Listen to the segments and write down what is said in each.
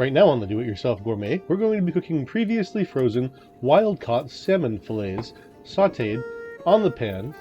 Right now on the Do-It-Yourself Gourmet, we're going to be cooking previously frozen wild-caught salmon fillets, sautéed on the pan,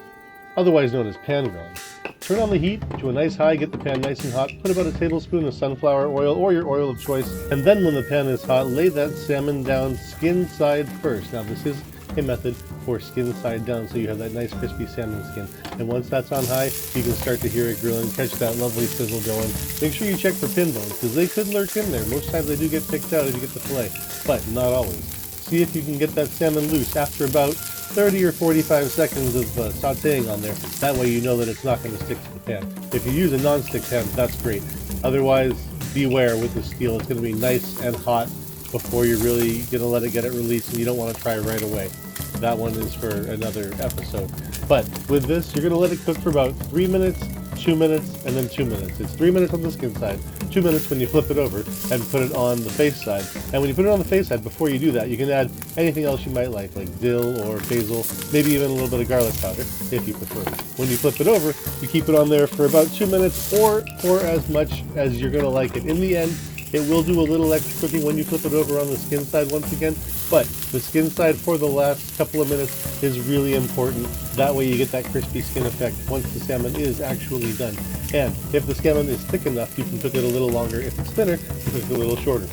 otherwise known as pan-grilled. Turn on the heat to a nice high, get the pan nice and hot, put about a tablespoon of sunflower oil or your oil of choice, and then when the pan is hot, lay that salmon down skin side first. Now this is a method for skin side down, so you have that nice crispy salmon skin. And once that's on high, you can start to hear it grilling, catch that lovely sizzle going. Make sure you check for pin bones, because they could lurk in there. Most times they do get picked out if you get the fillet, but not always. See if you can get that salmon loose after about 30 or 45 seconds of sauteing on there. That way you know that it's not going to stick to the pan. If you use a non-stick pan, that's great. Otherwise, beware with the steel. It's going to be nice and hot before you're really going to let it get it released, and you don't want to try right away. That one is for another episode. But with this, you're going to let it cook for about 3 minutes, 2 minutes, and then 2 minutes. It's 3 minutes on the skin side, 2 minutes when you flip it over and put it on the face side. And when you put it on the face side, before you do that, you can add anything else you might like dill or basil, maybe even a little bit of garlic powder, if you prefer. When you flip it over, you keep it on there for about 2 minutes or as much as you're going to like it. In the end, it will do a little extra cooking when you flip it over on the skin side once again, but the skin side for the last couple of minutes is really important. That way you get that crispy skin effect once the salmon is actually done. And if the salmon is thick enough, you can cook it a little longer. If it's thinner, you cook it a little shorter.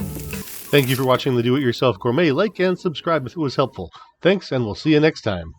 Thank you for watching the Do-It-Yourself Gourmet. Like and subscribe if it was helpful. Thanks, and we'll see you next time.